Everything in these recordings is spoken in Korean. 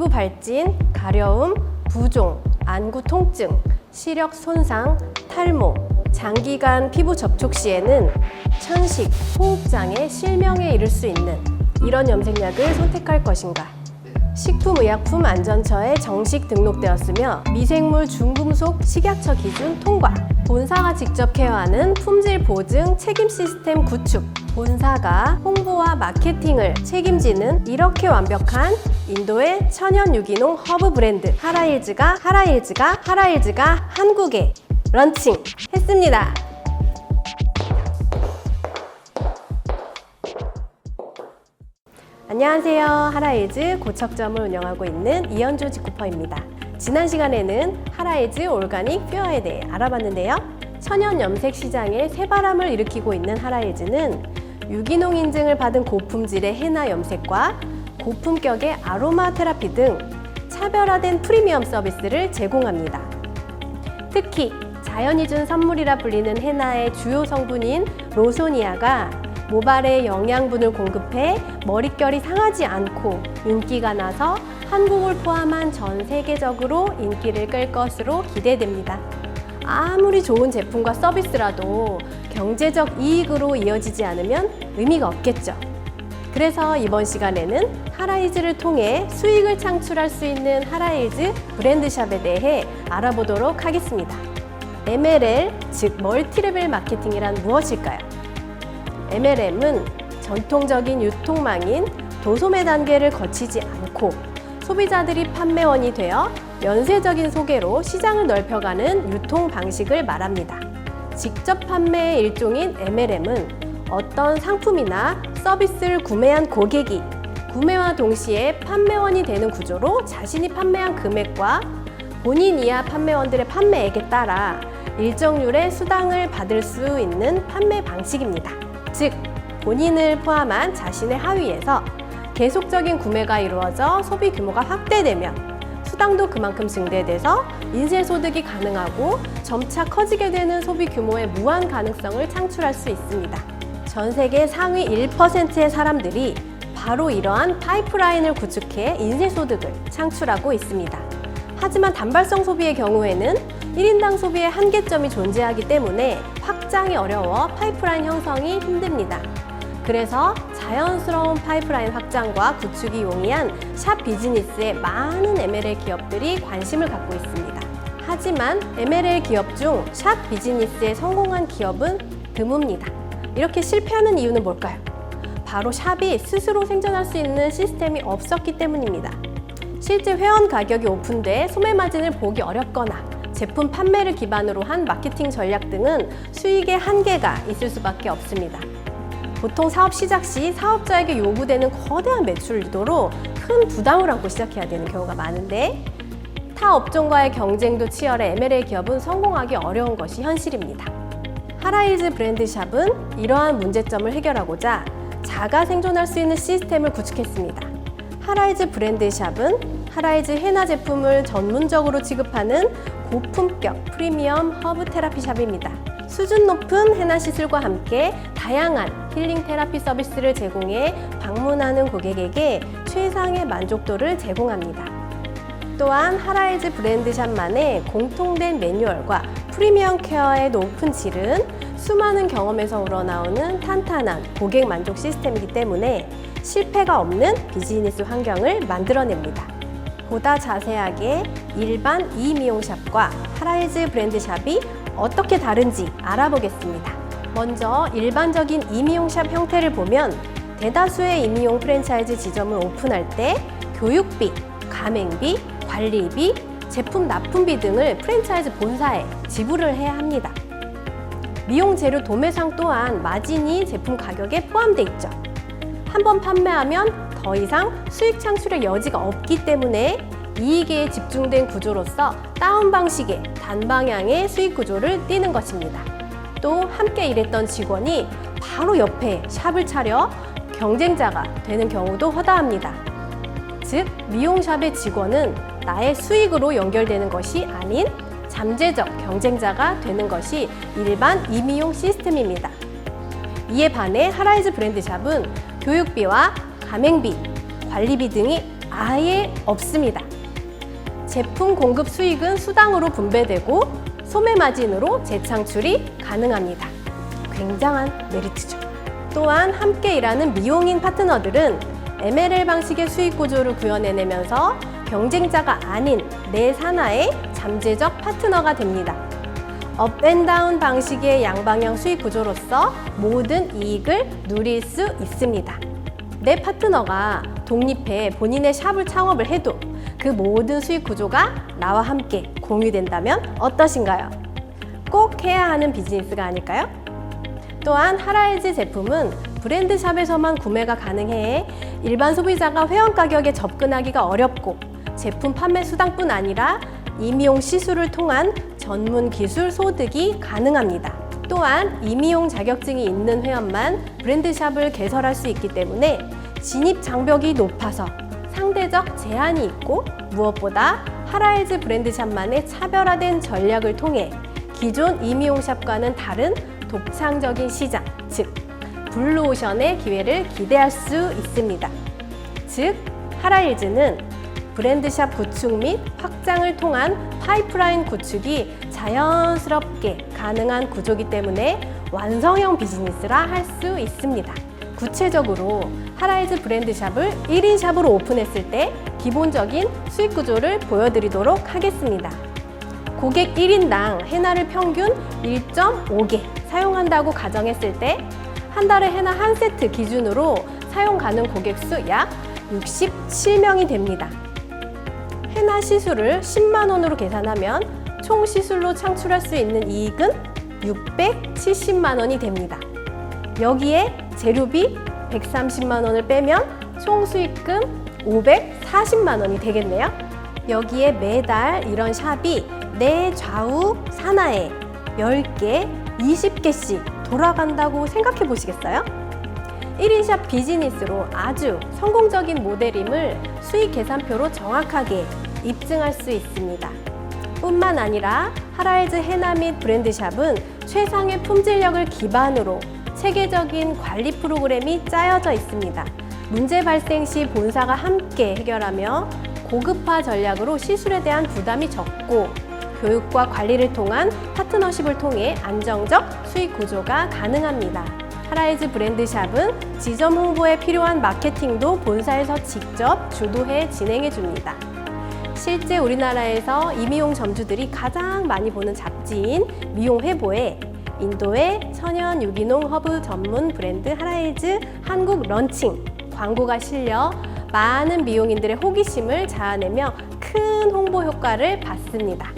피부 발진, 가려움, 부종, 안구 통증, 시력 손상, 탈모, 장기간 피부 접촉 시에는 천식, 호흡장애, 실명에 이를 수 있는 이런 염색약을 선택할 것인가? 식품의약품안전처에 정식 등록되었으며 미생물 중금속 식약처 기준 통과, 본사가 직접 케어하는 품질 보증 책임 시스템 구축, 본사가 홍보와 마케팅을 책임지는 이렇게 완벽한 인도의 천연 유기농 허브 브랜드 하라일즈가 한국에 런칭했습니다. 안녕하세요. 하라일즈 고척점을 운영하고 있는 이현주 직구퍼입니다. 지난 시간에는 하라일즈 오가닉 퓨어에 대해 알아봤는데요. 천연 염색 시장에 새바람을 일으키고 있는 하라일즈는 유기농 인증을 받은 고품질의 헤나 염색과 고품격의 아로마 테라피 등 차별화된 프리미엄 서비스를 제공합니다. 특히 자연이 준 선물이라 불리는 헤나의 주요 성분인 로소니아가 모발에 영양분을 공급해 머릿결이 상하지 않고 윤기가 나서 한국을 포함한 전 세계적으로 인기를 끌 것으로 기대됩니다. 아무리 좋은 제품과 서비스라도 경제적 이익으로 이어지지 않으면 의미가 없겠죠. 그래서 이번 시간에는 하라일즈를 통해 수익을 창출할 수 있는 하라일즈 브랜드샵에 대해 알아보도록 하겠습니다. MLM, 즉 멀티레벨 마케팅이란 무엇일까요? MLM은 전통적인 유통망인 도소매 단계를 거치지 않고 소비자들이 판매원이 되어 연쇄적인 소개로 시장을 넓혀가는 유통 방식을 말합니다. 직접 판매의 일종인 MLM은 어떤 상품이나 서비스를 구매한 고객이 구매와 동시에 판매원이 되는 구조로 자신이 판매한 금액과 본인 이하 판매원들의 판매액에 따라 일정률의 수당을 받을 수 있는 판매 방식입니다. 즉, 본인을 포함한 자신의 하위에서 계속적인 구매가 이루어져 소비 규모가 확대되면 수당도 그만큼 증대돼서 인쇄소득이 가능하고 점차 커지게 되는 소비 규모의 무한 가능성을 창출할 수 있습니다. 전 세계 상위 1%의 사람들이 바로 이러한 파이프라인을 구축해 인쇄소득을 창출하고 있습니다. 하지만 단발성 소비의 경우에는 1인당 소비의 한계점이 존재하기 때문에 확장이 어려워 파이프라인 형성이 힘듭니다. 그래서 자연스러운 파이프라인 확장과 구축이 용이한 샵 비즈니스에 많은 MLM 기업들이 관심을 갖고 있습니다. 하지만 MLM 기업 중 샵 비즈니스에 성공한 기업은 드뭅니다. 이렇게 실패하는 이유는 뭘까요? 바로 샵이 스스로 생존할 수 있는 시스템이 없었기 때문입니다. 실제 회원 가격이 오픈돼 소매 마진을 보기 어렵거나 제품 판매를 기반으로 한 마케팅 전략 등은 수익의 한계가 있을 수밖에 없습니다. 보통 사업 시작 시 사업자에게 요구되는 거대한 매출 유도로 큰 부담을 안고 시작해야 되는 경우가 많은데 타 업종과의 경쟁도 치열해 MLM 기업은 성공하기 어려운 것이 현실입니다. 하라일즈 브랜드샵은 이러한 문제점을 해결하고자 자가 생존할 수 있는 시스템을 구축했습니다. 하라일즈 브랜드샵은 하라일즈 헤나 제품을 전문적으로 취급하는 고품격 프리미엄 허브 테라피 샵입니다. 수준 높은 헤나 시술과 함께 다양한 힐링 테라피 서비스를 제공해 방문하는 고객에게 최상의 만족도를 제공합니다. 또한 하라일즈 브랜드샵만의 공통된 매뉴얼과 프리미엄 케어의 높은 질은 수많은 경험에서 우러나오는 탄탄한 고객 만족 시스템이기 때문에 실패가 없는 비즈니스 환경을 만들어냅니다. 보다 자세하게 일반 이미용샵과 하라일즈 브랜드샵이 어떻게 다른지 알아보겠습니다. 먼저 일반적인 이미용샵 형태를 보면 대다수의 이미용 프랜차이즈 지점을 오픈할 때 교육비, 가맹비, 관리비, 제품 납품비 등을 프랜차이즈 본사에 지불을 해야 합니다. 미용 재료 도매상 또한 마진이 제품 가격에 포함돼 있죠. 한번 판매하면 더 이상 수익 창출의 여지가 없기 때문에 이익에 집중된 구조로서 다운 방식의 단방향의 수익 구조를 띠는 것입니다. 또 함께 일했던 직원이 바로 옆에 샵을 차려 경쟁자가 되는 경우도 허다합니다. 즉, 미용샵의 직원은 나의 수익으로 연결되는 것이 아닌 잠재적 경쟁자가 되는 것이 일반 이미용 시스템입니다. 이에 반해 하라일즈 브랜드샵은 교육비와 가맹비, 관리비 등이 아예 없습니다. 제품 공급 수익은 수당으로 분배되고 소매 마진으로 재창출이 가능합니다. 굉장한 메리트죠. 또한 함께 일하는 미용인 파트너들은 MLL 방식의 수익 구조를 구현해내면서 경쟁자가 아닌 내 산하의 잠재적 파트너가 됩니다. 업앤다운 방식의 양방향 수익 구조로서 모든 이익을 누릴 수 있습니다. 내 파트너가 독립해 본인의 샵을 창업을 해도 그 모든 수익 구조가 나와 함께 공유된다면 어떠신가요? 꼭 해야 하는 비즈니스가 아닐까요? 또한 하라이즈 제품은 브랜드샵에서만 구매가 가능해 일반 소비자가 회원 가격에 접근하기가 어렵고 제품 판매 수당뿐 아니라 임용 시술을 통한 전문 기술 소득이 가능합니다. 또한 임용 자격증이 있는 회원만 브랜드샵을 개설할 수 있기 때문에 진입 장벽이 높아서 상대적 제한이 있고 무엇보다 하라이즈 브랜드샵만의 차별화된 전략을 통해 기존 임용샵과는 다른 독창적인 시장, 즉 블루오션의 기회를 기대할 수 있습니다. 즉, 하라이즈는 브랜드샵 구축 및 확장을 통한 파이프라인 구축이 자연스럽게 가능한 구조이기 때문에 완성형 비즈니스라 할 수 있습니다. 구체적으로 하라이즈 브랜드샵을 1인 샵으로 오픈했을 때 기본적인 수익 구조를 보여드리도록 하겠습니다. 고객 1인당 헤나를 평균 1.5개 사용한다고 가정했을 때 한 달에 헤나 한 세트 기준으로 사용 가능 고객 수 약 67명이 됩니다. 헤나 시술을 10만 원으로 계산하면 총 시술로 창출할 수 있는 이익은 670만 원이 됩니다. 여기에 재료비 130만 원을 빼면 총 수익금 540만 원이 되겠네요. 여기에 매달 이런 샵이 내 좌우 산하에 10개, 20개씩 돌아간다고 생각해 보시겠어요? 1인 샵 비즈니스로 아주 성공적인 모델임을 수익 계산표로 정확하게 입증할 수 있습니다. 뿐만 아니라 하라이즈 헤나 및 브랜드샵은 최상의 품질력을 기반으로 체계적인 관리 프로그램이 짜여져 있습니다. 문제 발생 시 본사가 함께 해결하며 고급화 전략으로 시술에 대한 부담이 적고 교육과 관리를 통한 파트너십을 통해 안정적 수익 구조가 가능합니다. 하라이즈 브랜드샵은 지점 홍보에 필요한 마케팅도 본사에서 직접 주도해 진행해 줍니다. 실제 우리나라에서 이미용 점주들이 가장 많이 보는 잡지인 미용회보에 인도의 천연 유기농 허브 전문 브랜드 하라이즈 한국 런칭 광고가 실려 많은 미용인들의 호기심을 자아내며 큰 홍보 효과를 받습니다.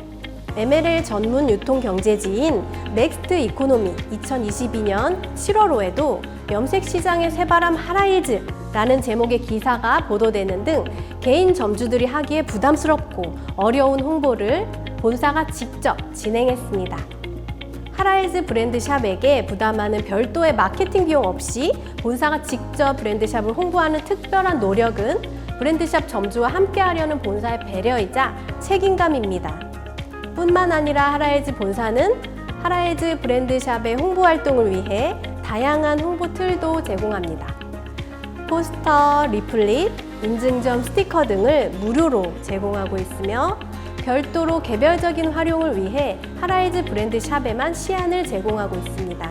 MLL 전문 유통 경제지인 넥스트 이코노미 2022년 7월호에도 염색 시장의 새바람 하라이즈라는 제목의 기사가 보도되는 등 개인 점주들이 하기에 부담스럽고 어려운 홍보를 본사가 직접 진행했습니다. 하라이즈 브랜드샵에게 부담하는 별도의 마케팅 비용 없이 본사가 직접 브랜드샵을 홍보하는 특별한 노력은 브랜드샵 점주와 함께하려는 본사의 배려이자 책임감입니다. 뿐만 아니라 하라이즈 본사는 하라이즈 브랜드샵의 홍보 활동을 위해 다양한 홍보 툴도 제공합니다. 포스터, 리플릿, 인증점 스티커 등을 무료로 제공하고 있으며 별도로 개별적인 활용을 위해 하라이즈 브랜드샵에만 시안을 제공하고 있습니다.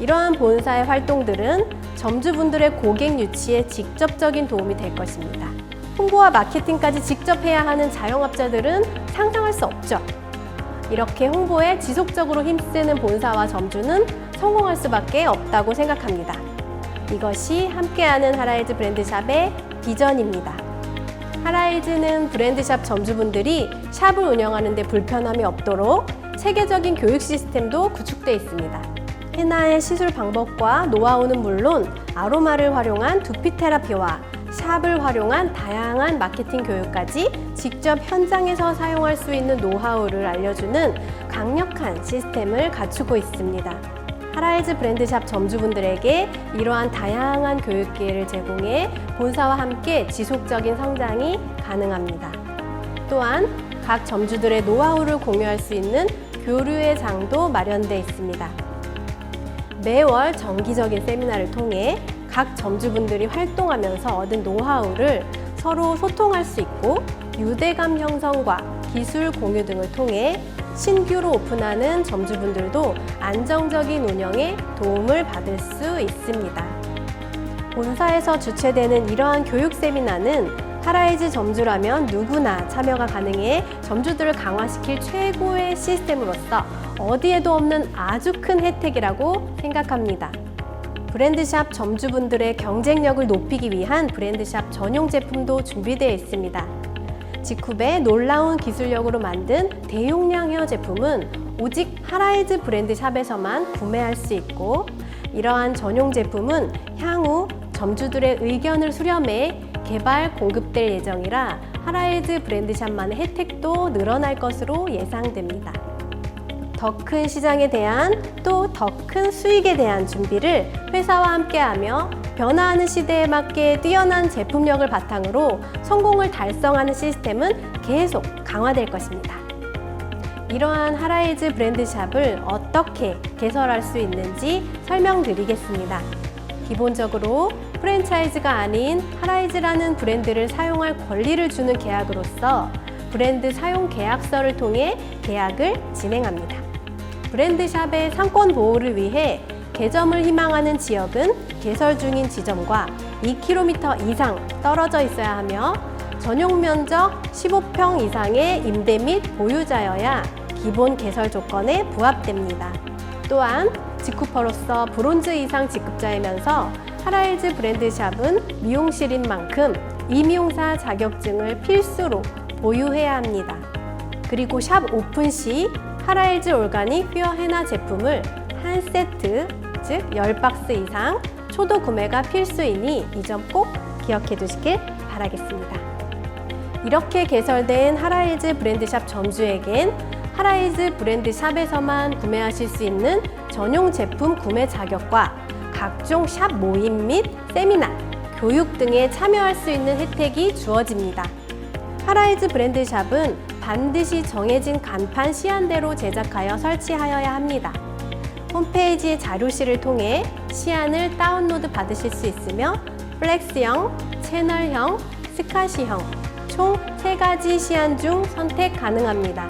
이러한 본사의 활동들은 점주분들의 고객 유치에 직접적인 도움이 될 것입니다. 홍보와 마케팅까지 직접 해야 하는 자영업자들은 상상할 수 없죠. 이렇게 홍보에 지속적으로 힘쓰는 본사와 점주는 성공할 수밖에 없다고 생각합니다. 이것이 함께하는 하라이즈 브랜드샵의 비전입니다. 하라이즈는 브랜드샵 점주분들이 샵을 운영하는 데 불편함이 없도록 체계적인 교육 시스템도 구축되어 있습니다. 헤나의 시술 방법과 노하우는 물론 아로마를 활용한 두피 테라피와 샵을 활용한 다양한 마케팅 교육까지 직접 현장에서 사용할 수 있는 노하우를 알려주는 강력한 시스템을 갖추고 있습니다. 하라이즈 브랜드샵 점주분들에게 이러한 다양한 교육 기회를 제공해 본사와 함께 지속적인 성장이 가능합니다. 또한 각 점주들의 노하우를 공유할 수 있는 교류의 장도 마련되어 있습니다. 매월 정기적인 세미나를 통해 각 점주분들이 활동하면서 얻은 노하우를 서로 소통할 수 있고 유대감 형성과 기술 공유 등을 통해 신규로 오픈하는 점주분들도 안정적인 운영에 도움을 받을 수 있습니다. 본사에서 주최되는 이러한 교육 세미나는 하라이즈 점주라면 누구나 참여가 가능해 점주들을 강화시킬 최고의 시스템으로서 어디에도 없는 아주 큰 혜택이라고 생각합니다. 브랜드샵 점주분들의 경쟁력을 높이기 위한 브랜드샵 전용 제품도 준비되어 있습니다. 지쿱의 놀라운 기술력으로 만든 대용량 헤어 제품은 오직 하라이즈 브랜드샵에서만 구매할 수 있고, 이러한 전용 제품은 향후 점주들의 의견을 수렴해 개발 공급될 예정이라 하라이즈 브랜드샵만의 혜택도 늘어날 것으로 예상됩니다. 더 큰 시장에 대한 또 더 큰 수익에 대한 준비를 회사와 함께하며 변화하는 시대에 맞게 뛰어난 제품력을 바탕으로 성공을 달성하는 시스템은 계속 강화될 것입니다. 이러한 하라이즈 브랜드샵을 어떻게 개설할 수 있는지 설명드리겠습니다. 기본적으로 프랜차이즈가 아닌 하라이즈라는 브랜드를 사용할 권리를 주는 계약으로서 브랜드 사용 계약서를 통해 계약을 진행합니다. 브랜드샵의 상권 보호를 위해 개점을 희망하는 지역은 개설 중인 지점과 2km 이상 떨어져 있어야 하며 전용 면적 15평 이상의 임대 및 보유자여야 기본 개설 조건에 부합됩니다. 또한 지쿠퍼로서 브론즈 이상 직급자이면서 하라이즈 브랜드샵은 미용실인 만큼 이미용사 자격증을 필수로 보유해야 합니다. 그리고 샵 오픈 시 하라이즈 올가닉 퓨어 헤나 제품을 한 세트, 즉 10박스 이상 초도 구매가 필수이니 이 점 꼭 기억해 두시길 바라겠습니다. 이렇게 개설된 하라이즈 브랜드샵 점주에겐 하라이즈 브랜드샵에서만 구매하실 수 있는 전용 제품 구매 자격과 각종 샵 모임 및 세미나, 교육 등에 참여할 수 있는 혜택이 주어집니다. 하라이즈 브랜드샵은 반드시 정해진 간판 시안대로 제작하여 설치하여야 합니다. 홈페이지의 자료실을 통해 시안을 다운로드 받으실 수 있으며 플렉스형, 채널형, 스카시형 총 3가지 시안 중 선택 가능합니다.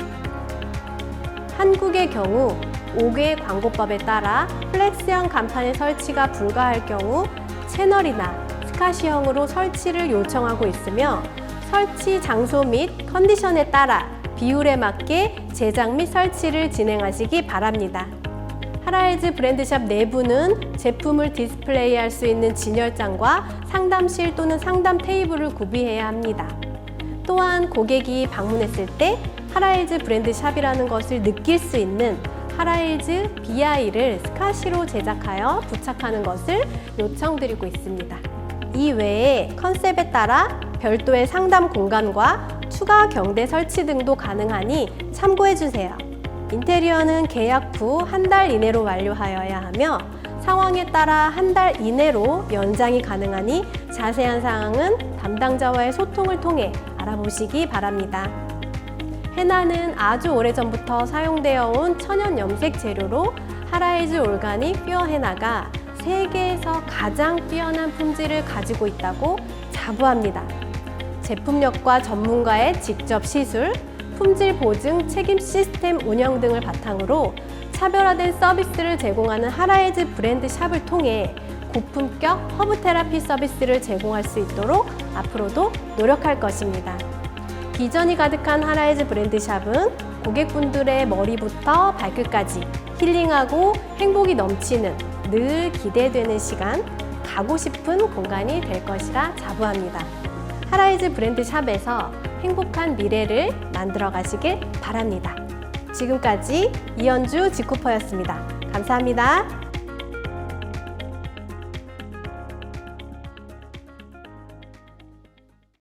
한국의 경우 5개 광고법에 따라 플렉스형 간판의 설치가 불가할 경우 채널이나 스카시형으로 설치를 요청하고 있으며 설치 장소 및 컨디션에 따라 비율에 맞게 제작 및 설치를 진행하시기 바랍니다. 하라이즈 브랜드샵 내부는 제품을 디스플레이할 수 있는 진열장과 상담실 또는 상담 테이블을 구비해야 합니다. 또한 고객이 방문했을 때 하라이즈 브랜드샵이라는 것을 느낄 수 있는 하라이즈 BI를 스카시로 제작하여 부착하는 것을 요청드리고 있습니다. 이 외에 컨셉에 따라 별도의 상담 공간과 추가 경대 설치 등도 가능하니 참고해주세요. 인테리어는 계약 후 한 달 이내로 완료하여야 하며 상황에 따라 한 달 이내로 연장이 가능하니 자세한 사항은 담당자와의 소통을 통해 알아보시기 바랍니다. 헤나는 아주 오래전부터 사용되어 온 천연 염색 재료로 하라이즈 올가닉 퓨어 헤나가 세계에서 가장 뛰어난 품질을 가지고 있다고 자부합니다. 제품력과 전문가의 직접 시술, 품질 보증 책임 시스템 운영 등을 바탕으로 차별화된 서비스를 제공하는 하라이즈 브랜드 샵을 통해 고품격 허브 테라피 서비스를 제공할 수 있도록 앞으로도 노력할 것입니다. 비전이 가득한 하라이즈 브랜드 샵은 고객분들의 머리부터 발끝까지 힐링하고 행복이 넘치는 늘 기대되는 시간, 가고 싶은 공간이 될 것이라 자부합니다. 하라이즈 브랜드 샵에서 행복한 미래를 만들어 가시길 바랍니다. 지금까지 이현주 지쿠퍼였습니다. 감사합니다.